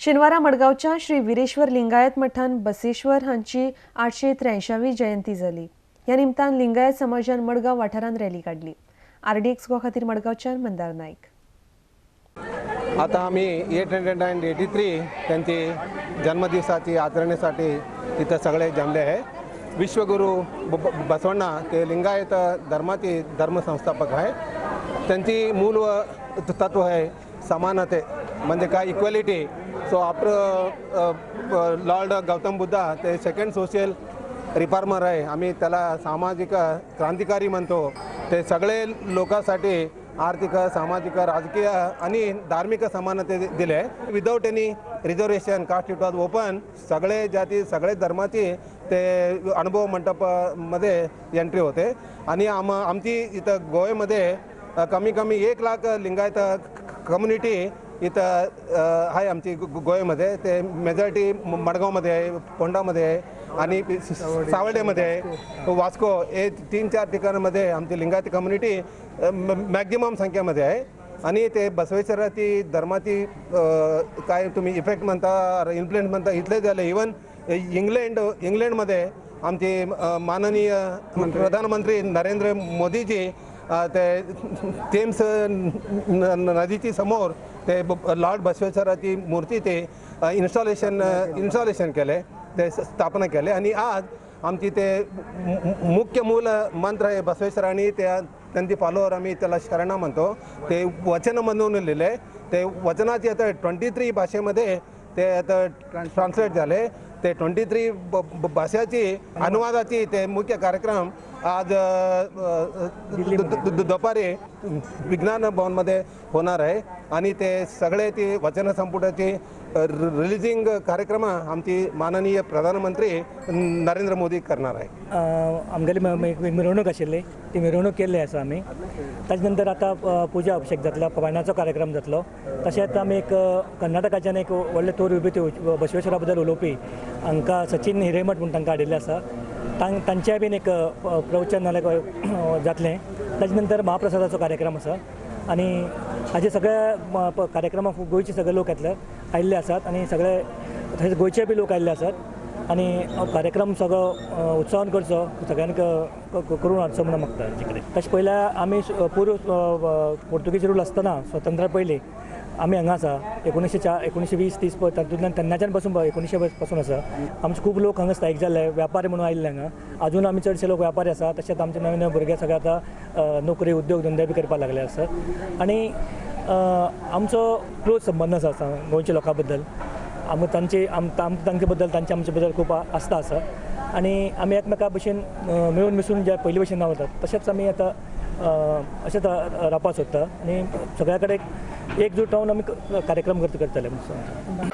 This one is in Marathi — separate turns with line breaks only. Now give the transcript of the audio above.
शेनवारा मडगावच्या श्री वीरेश्वर लिंगायत मठान बसेश्वर हांची 883वी जयंती जाली। ह्या निमतान लिंगायत समाजान मडगाव वाठारांत रॅली काढली। RDX गो खातीर मडगावच्यान मंदार नायक।
आता आम्ही 883 त्यांची जन्मदिवसाची आचरणेसाठी इथं सगळे जमले आहे। विश्वगुरु बसवण्णा ते लिंगायत धर्माचे धर्मसंस्थापक आहे। त्यांची मूल तत्व आहे समानते, म्हणजे काय equality. So after Lord Gautam Buddha ते सेकंड सोशल रिफॉर्मर आहे। आम्ही त्याला सामाजिक क्रांतिकारी म्हणतो। ते सगळे लोकांसाठी आर्थिक, सामाजिक, राजकीय आणि धार्मिक समानते दिले। Without any reservation caste it was open. सगळे जाती, सगळे धर्माची ते अनुभव मंडपमध्ये एंट्री होते। आणि आमची इथं गोव्यामध्ये कमी 1 लाख लिंगायत कम्युनिटी इथं आहे। आमची गोव्यामध्ये ते मेजॉरिटी मडगावमध्ये आहे, पोंडामध्ये आहे आणि सावर्डेमध्ये आहे, वास्को हे 3-4 ठिकाणांमध्ये आमची लिंगायत कम्युनिटी मॅक्झिमम संख्येमध्ये आहे। आणि ते बसवेश्वराची धर्माची काय तुम्ही इफेक्ट म्हणता, इन्फ्लुएन्स म्हणता, इथले झाले। इवन इंग्लंडमध्ये आमचे माननीय प्रधानमंत्री नरेंद्र मोदीजी ते थेम्स नदीची समोर ते लॉर्ड बसवेश्वराची मूर्ती ते इन्स्टॉलेशन केले, ते स्थापना केले। आणि आज आमची ते मुख्य मूल मंत्र आहे बसवेश्वरांनी त्यांची फॉलोअर आम्ही त्याला शरणा म्हणतो। ते वचन म्हणून लिहिले। ते वचनाची आता 23 भाषेमध्ये ते आता ट्रान्सलेट झाले। ते 23 भाषाची अनुवादाची ते मुख्य कार्यक्रम आज दुपारी विज्ञान भवनमध्ये होणार आहे। आणि ते सगळे ती वचन संपुटाची रिलीजिंग कार्यक्रम आमची माननीय प्रधानमंत्री नरेंद्र मोदी करणार आहे।
आमगेली मिरवणूक आशिल्ली, ती मिरवणूक केल्ली आसा आमी। ताजे नंतर आता पुजा अभिषेक जातलो, पवायणाचो कार्यक्रम जातलो। तशेंच आमी एक कर्नाटकाच्यान एक व्हडले तोर विभूती बसवेश्वरा बद्दल उलोवपी हांकां सचिन हिरेमठ म्हणून तांकां हाडिल्ले आसा। तांचेय बीन एक प्रवचन जातलें। ताजे नंतर महाप्रसादाचो कार्यक्रम आसा। आणि हाजे सगळ्या कार्यक्रमाक गोंयचे सगळे लोक आयिल्ले आसात आणि सगळे थंय गोंयचे बी लोक आयिल्ले आसात। आणि कार्यक्रम सगळो उत्सवान करचो, सगळ्यांक करून हाडचो म्हणून मागता हाचे कडेन। तशें पयल्यार आमी पूर्व पोर्तुगीज रूल आसतना स्वतंत्रा पयलीं आमी हांगा आसा 1920-30 तातूंतल्यान तेन्नाच्यान पासून 1900 पासून आसा। आमचे खूब लोक हांगा स्थायीक जाल्ले, व्यापारी म्हणून आयिल्ले हांगा। अजून आमी चडशे लोक व्यापारी आसा। तशेंच आमचे नवे नवे भुरगे सगळे आतां नोकरी, उद्योग, धंदे बी करपाक लागले आसात। आणि आमचो क्लोज संबंद आसा गोंयच्या लोकां बद्दल। तांचे बद्दल खूब आस्था आसा। आणि आमी एकमेका भशेन मेळून मिसळून जे पयलीं भशेन रावतात तशेंच आमी आतां अशेंच रावपाक सोदता। आणि सगळ्या कडेन एकजूट रावन आमी कार्यक्रम करतले म्हणून